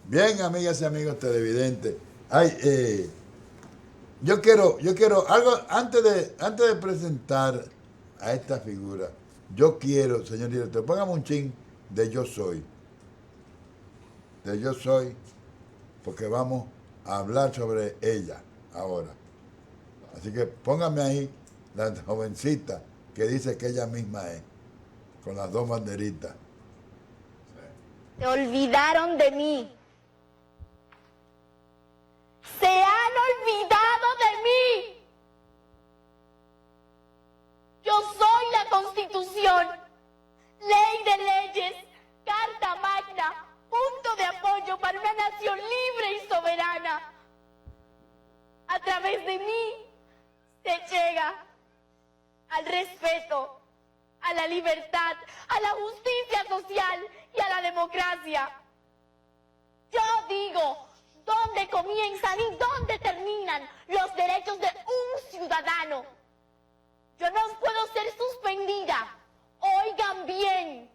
Bien, amigas y amigos televidentes. Ay, yo quiero algo antes de presentar a esta figura. Yo quiero, señor director, póngame un chin de Yo Soy, de Yo Soy, porque vamos a hablar sobre ella ahora. Así que póngame ahí la jovencita que dice que ella misma es, con las dos banderitas. Se olvidaron de mí. Se han olvidado de mí. Yo soy la Constitución, ley de leyes, carta magna, punto de apoyo para una nación libre y soberana. A través de mí se llega al respeto, a la libertad, a la justicia social y a la democracia. Yo digo dónde comienzan y dónde terminan los derechos de un ciudadano. Yo no puedo ser suspendida, oigan bien,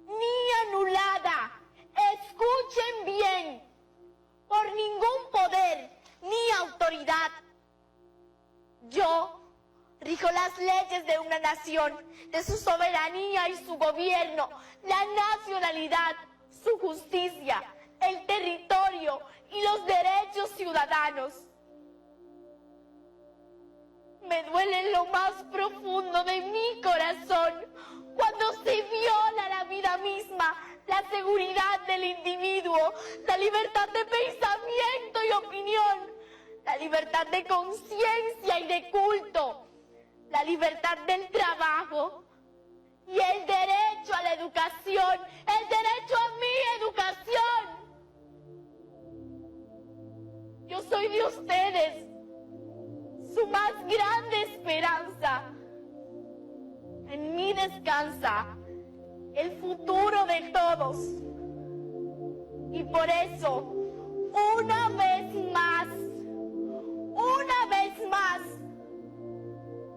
ni anulada, escuchen bien, por ningún poder ni autoridad. Yo rijo las leyes de una nación, de su soberanía y su gobierno, la nacionalidad, su justicia, el territorio y los derechos ciudadanos. Me duele en lo más profundo de mi corazón cuando se viola la vida misma, la seguridad del individuo, la libertad de pensamiento y opinión, la libertad de conciencia y de culto, la libertad del trabajo y el derecho a la educación, el derecho a mi educación. Yo soy de ustedes, su más grande esperanza. En mí descansa el futuro de todos. Y por eso, una vez más,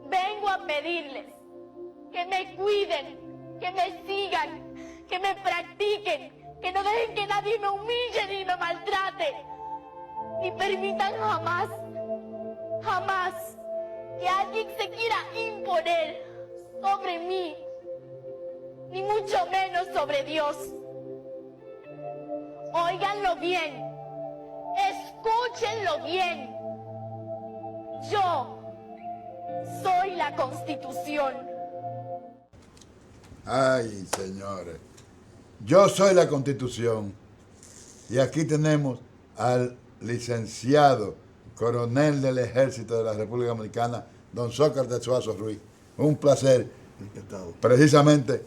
vengo a pedirles que me cuiden, que me sigan, que me practiquen, que no dejen que nadie me humille ni me maltrate, ni permitan jamás que alguien se quiera imponer sobre mí, ni mucho menos sobre Dios. Óiganlo bien, escúchenlo bien. Yo soy la Constitución. Ay, señores. Yo soy la Constitución. Y aquí tenemos al licenciado coronel del Ejército de la República Dominicana, don Sócrates Suazo Ruiz. Un placer. Encantado. Precisamente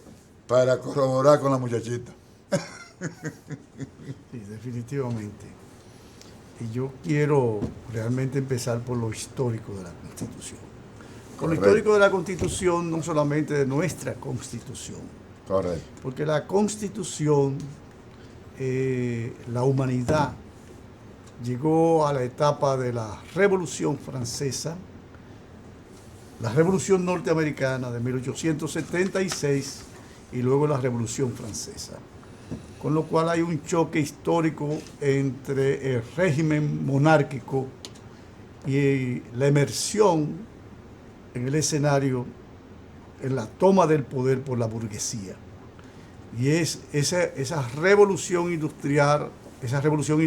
para corroborar con la muchachita. Sí, definitivamente. Y yo quiero realmente empezar por lo histórico de la Constitución. Por lo histórico de la Constitución, no solamente de nuestra Constitución. Correcto. Porque la Constitución, la humanidad llegó a la etapa de la Revolución Francesa, la Revolución Norteamericana de 1876 y luego la Revolución Francesa. Con lo cual hay un choque histórico entre el régimen monárquico y la emersión en el escenario, en la toma del poder por la burguesía. Y es esa revolución industrial, esa revolución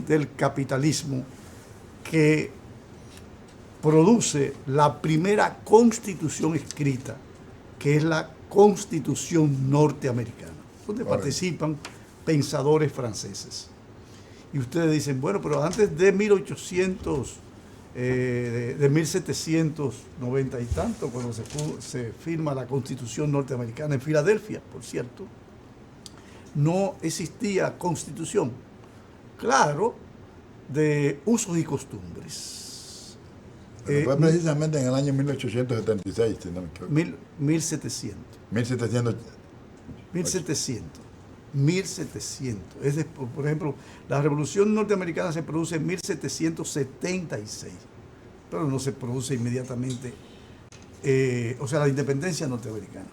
del capitalismo que produce la primera constitución escrita, que es la Constitución norteamericana, donde participan pensadores franceses. Y ustedes dicen, bueno, pero antes de 1790 y tanto, cuando se firma la Constitución norteamericana en Filadelfia, por cierto, no existía constitución. Claro, de usos y costumbres. Fue precisamente en el año 1876, si no me equivoco. 1700. 1700. 1700. Por ejemplo, la Revolución Norteamericana se produce en 1776, pero no se produce inmediatamente, o sea, la independencia norteamericana,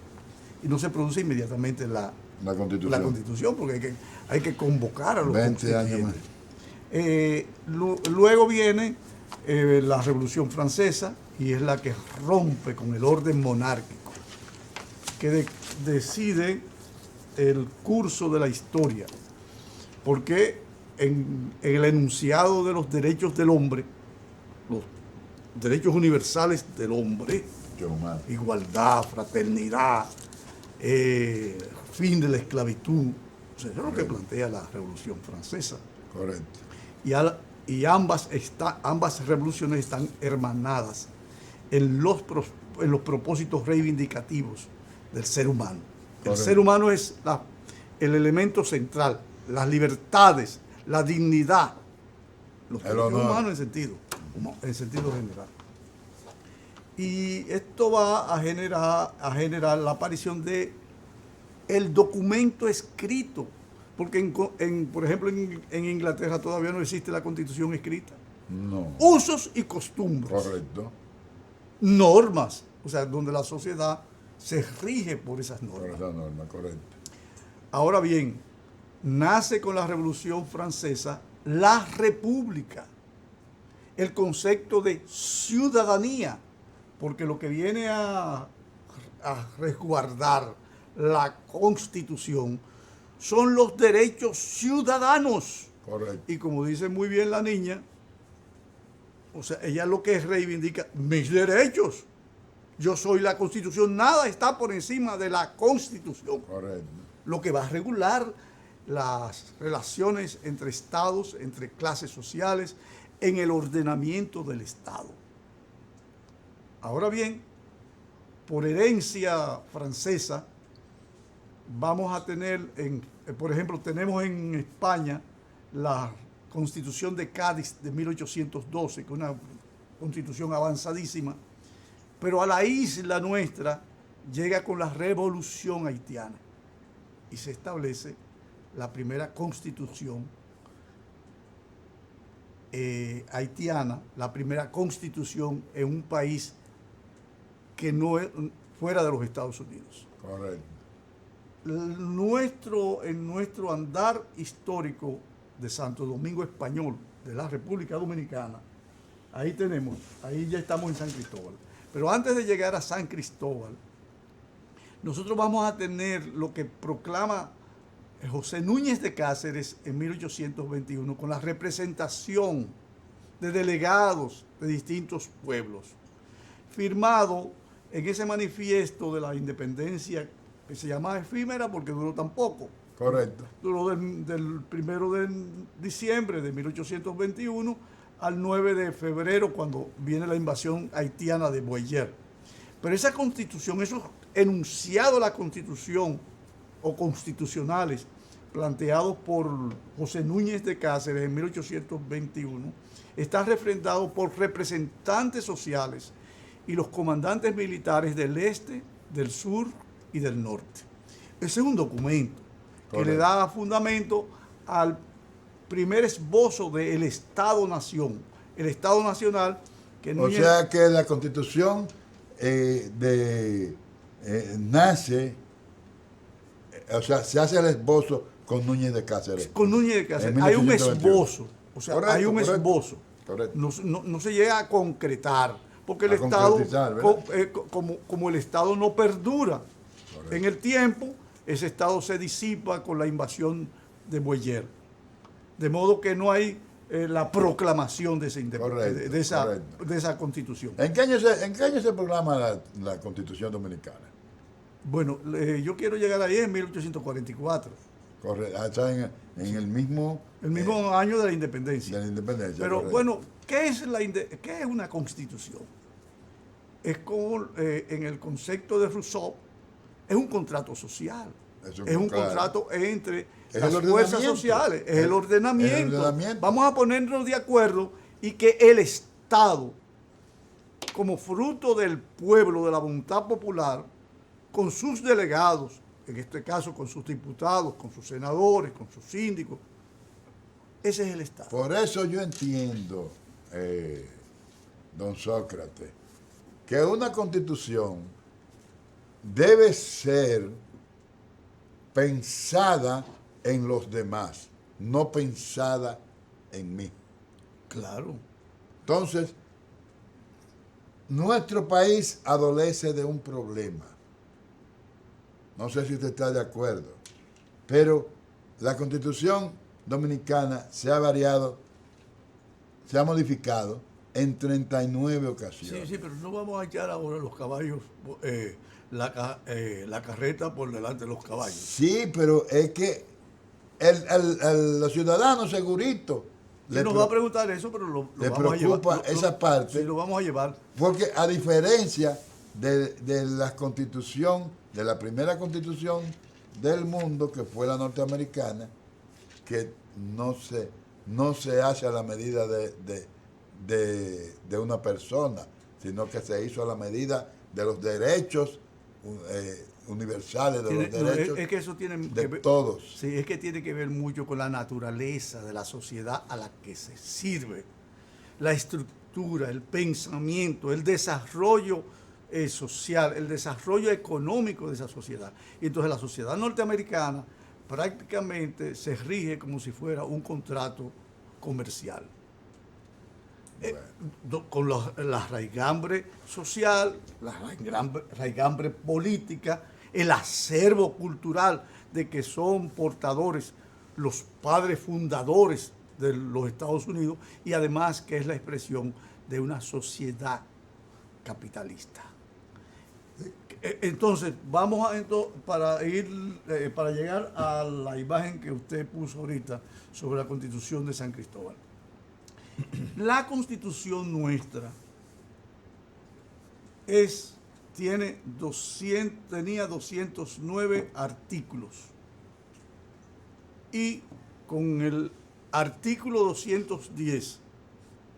y no se produce inmediatamente la La la Constitución. Constitución, porque hay que convocar a los 20 años más. Luego viene la Revolución Francesa, y es la que rompe con el orden monárquico, que decide el curso de la historia, porque en el enunciado de los derechos del hombre, los derechos universales del hombre, Humano. igualdad, fraternidad, fin de la esclavitud, o sea, eso es lo que plantea la Revolución Francesa. Correcto. Y ambas revoluciones están hermanadas en los propósitos reivindicativos del ser humano. El Correcto. ser humano es el elemento central, las libertades, la dignidad, los El derechos honor. humanos en sentido general. Y esto va a generar la aparición de el documento escrito, porque por ejemplo en Inglaterra todavía no existe la Constitución escrita. No. Usos y costumbres, Correcto. normas, o sea, donde la sociedad se rige por esas Por normas. esa norma, correcto. Ahora bien, nace con la Revolución Francesa la República, el concepto de ciudadanía, porque lo que viene a resguardar la Constitución son los derechos ciudadanos. Correcto. Y como dice muy bien la niña, o sea, ella lo que reivindica, mis derechos. Yo soy la Constitución, nada está por encima de la Constitución. Correcto. Lo que va a regular las relaciones entre estados, entre clases sociales, en el ordenamiento del Estado. Ahora bien, por herencia francesa, vamos a tener, por ejemplo, tenemos en España la Constitución de Cádiz de 1812, que es una constitución avanzadísima, pero a la isla nuestra llega con la Revolución Haitiana y se establece la primera constitución haitiana, la primera constitución en un país que no es fuera de los Estados Unidos. Correcto. En nuestro andar histórico de Santo Domingo Español, de la República Dominicana, ahí ya estamos en San Cristóbal. Pero antes de llegar a San Cristóbal, nosotros vamos a tener lo que proclama José Núñez de Cáceres en 1821 con la representación de delegados de distintos pueblos, firmado en ese manifiesto de la independencia que se llama efímera porque duró tan poco. Correcto. Duró del 1 de diciembre de 1821 al 9 de febrero, cuando viene la invasión haitiana de Boyer. Pero esa constitución, esos enunciados de la constitución o constitucionales planteados por José Núñez de Cáceres en 1821, está refrendado por representantes sociales y los comandantes militares del este, del sur y del norte. Ese es un documento que le da fundamento al primer esbozo del Estado-Nación, el Estado Nacional que Núñez... O sea que la Constitución nace, o sea, se hace el esbozo con Núñez de Cáceres. Con Núñez de Cáceres. En Hay un 1821. esbozo, o sea, Correcto, hay un correcto, esbozo. correcto. No se llega a concretar, porque el A Estado, concretizar, ¿verdad? como el Estado no perdura Correcto. en el tiempo, ese Estado se disipa con la invasión de Boyer. De modo que no hay la proclamación de esa, Correcto, correcto. de esa constitución. ¿En qué año se programa la Constitución Dominicana? Bueno, yo quiero llegar ahí en 1844, Correcto. Está en el mismo... el mismo año de la independencia. de la independencia. Pero correcto. bueno, ¿qué es una constitución? Es como en el concepto de Rousseau, es un contrato social. Es un claro. contrato entre Es las el fuerzas ordenamiento. sociales, es el ordenamiento. El ordenamiento. Vamos a ponernos de acuerdo y que el Estado, como fruto del pueblo, de la voluntad popular, con sus delegados, en este caso con sus diputados, con sus senadores, con sus síndicos, ese es el Estado. Por eso yo entiendo, don Sócrates, que una constitución debe ser pensada en los demás, no pensada en mí. Claro. Entonces, nuestro país adolece de un problema. No sé si usted está de acuerdo, pero la Constitución dominicana se ha variado, se ha modificado en 39 ocasiones. Sí, pero no vamos a echar ahora los caballos, la carreta por delante de los caballos. Sí, pero es que los ciudadanos seguritos Yo nos va a preguntar eso, pero lo le vamos a llevar. preocupa esa parte. Sí, lo vamos a llevar. Porque a diferencia de la constitución, de la primera constitución del mundo, que fue la norteamericana, que no se hace a la medida de una persona, sino que se hizo a la medida de los derechos universales, de los derechos es que eso tiene de que ver, todos. Sí, es que tiene que ver mucho con la naturaleza de la sociedad a la que se sirve. La estructura, el pensamiento, el desarrollo social, el desarrollo económico de esa sociedad. Y entonces la sociedad norteamericana prácticamente se rige como si fuera un contrato comercial. Con la raigambre social, la raigambre política, el acervo cultural de que son portadores los padres fundadores de los Estados Unidos y además que es la expresión de una sociedad capitalista. Entonces, vamos para llegar a la imagen que usted puso ahorita sobre la Constitución de San Cristóbal. La Constitución nuestra tenía 209 artículos y con el artículo 210,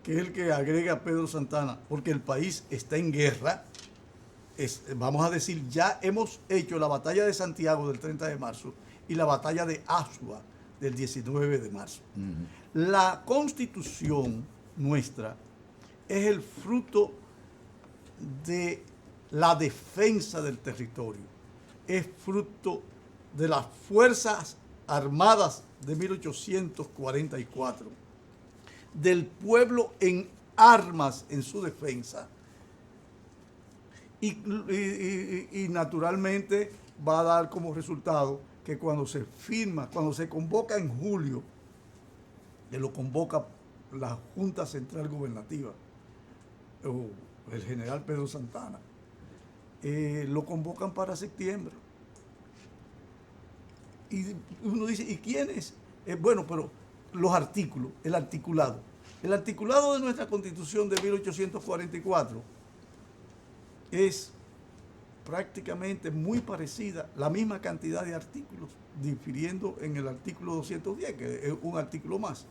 que es el que agrega Pedro Santana, porque el país está en guerra, vamos a decir, ya hemos hecho la batalla de Santiago del 30 de marzo y la batalla de Azua del 19 de marzo. La Constitución nuestra es el fruto de la defensa del territorio, es fruto de las Fuerzas Armadas de 1844, del pueblo en armas en su defensa. Y naturalmente va a dar como resultado que cuando se firma, cuando se convoca en julio, que lo convoca la Junta Central Gubernativa, o el general Pedro Santana, lo convocan para septiembre. Y uno dice, ¿y quién es? Bueno, pero los artículos, el articulado. El articulado de nuestra Constitución de 1844 es prácticamente muy parecida, la misma cantidad de artículos, difiriendo en el artículo 210, que es un artículo más,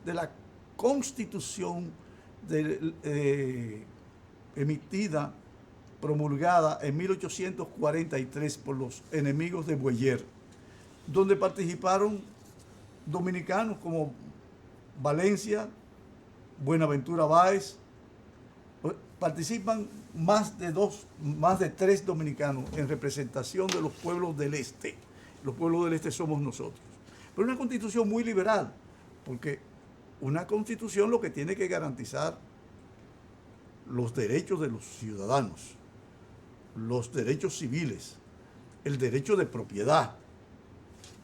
de la Constitución emitida, promulgada en 1843 por los enemigos de Boyer, donde participaron dominicanos como Valencia, Buenaventura Báez. Participan más de 3 dominicanos en representación de los pueblos del este. Los pueblos del este somos nosotros. Pero una constitución muy liberal, porque una constitución lo que tiene que garantizar los derechos de los ciudadanos, los derechos civiles, el derecho de propiedad.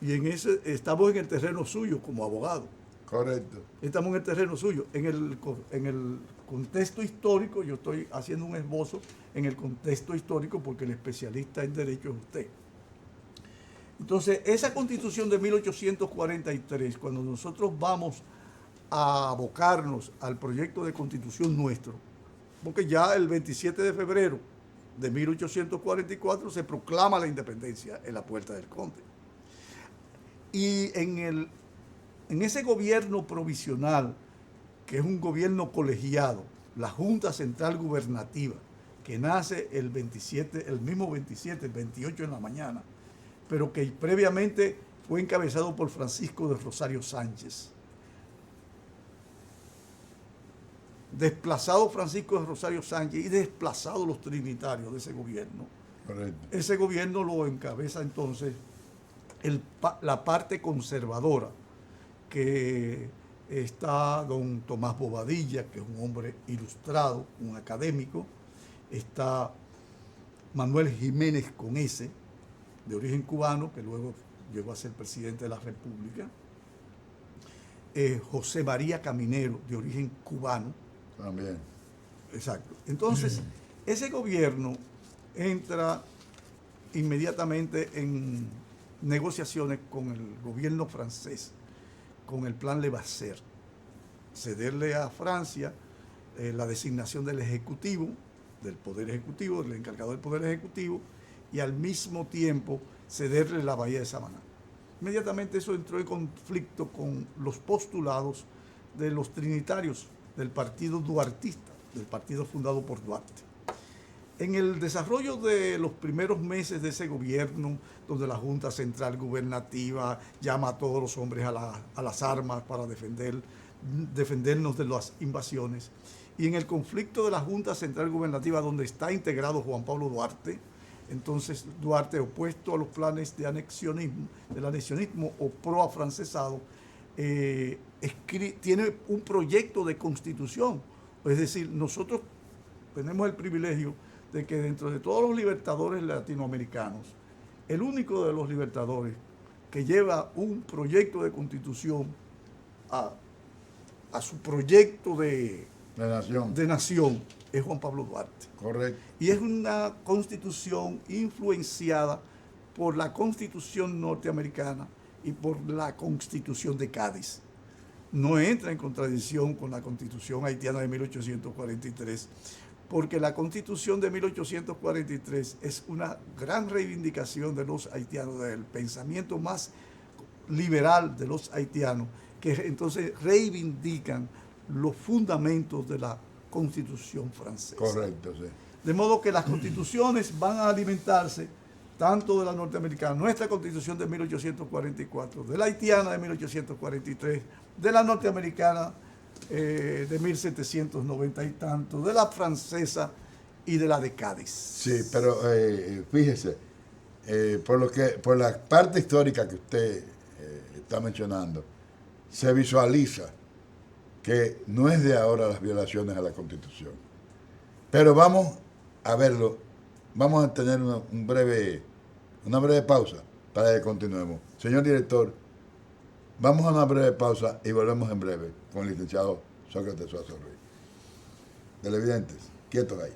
Y en ese estamos en el terreno suyo como abogado. Correcto. Estamos en el terreno suyo. En el contexto histórico, yo estoy haciendo un esbozo en el contexto histórico porque el especialista en derecho es usted. Entonces, esa Constitución de 1843, cuando nosotros vamos a abocarnos al proyecto de Constitución nuestro, porque ya el 27 de febrero de 1844 se proclama la independencia en la Puerta del Conde. Y en ese gobierno provisional, que es un gobierno colegiado, la Junta Central Gubernativa, que nace el mismo 27, el 28 en la mañana, pero que previamente fue encabezado por Francisco de Rosario Sánchez. Desplazado Francisco de Rosario Sánchez y desplazados los trinitarios de ese gobierno. Correcto. Ese gobierno lo encabeza entonces la parte conservadora, que está don Tomás Bobadilla, que es un hombre ilustrado, un académico, está Manuel Jiménez con S, de origen cubano, que luego llegó a ser presidente de la República, José María Caminero, de origen cubano. También. Exacto. Entonces, ese gobierno entra inmediatamente en negociaciones con el gobierno francés, con el plan Levasseur, cederle a Francia la designación del Ejecutivo, del Poder Ejecutivo, del encargado del Poder Ejecutivo, y al mismo tiempo cederle la Bahía de Samaná. Inmediatamente eso entró en conflicto con los postulados de los trinitarios del partido duartista, del partido fundado por Duarte. En el desarrollo de los primeros meses de ese gobierno, donde la Junta Central Gubernativa llama a todos los hombres a las armas para defendernos de las invasiones, y en el conflicto de la Junta Central Gubernativa, donde está integrado Juan Pablo Duarte, entonces Duarte, opuesto a los planes de anexionismo, del anexionismo o pro-afrancesado, tiene un proyecto de constitución. Es decir, nosotros tenemos el privilegio de que dentro de todos los libertadores latinoamericanos, el único de los libertadores que lleva un proyecto de constitución a su proyecto de nación es Juan Pablo Duarte. Correcto. Y es una constitución influenciada por la constitución norteamericana y por la constitución de Cádiz. No entra en contradicción con la constitución haitiana de 1843, porque la constitución de 1843 es una gran reivindicación de los haitianos, del pensamiento más liberal de los haitianos, que entonces reivindican los fundamentos de la Constitución francesa. Correcto, sí. De modo que las constituciones van a alimentarse tanto de la norteamericana, nuestra Constitución de 1844, de la haitiana de 1843, de la norteamericana de 1790 y tanto, de la francesa y de la de Cádiz. Sí, pero fíjese, por la parte histórica que usted está mencionando, se visualiza que no es de ahora las violaciones a la Constitución. Pero vamos a verlo, vamos a tener una breve pausa para que continuemos. Señor director, vamos a una breve pausa y volvemos en breve con el licenciado Sócrates Suazo Ruiz. Televidentes, quietos ahí.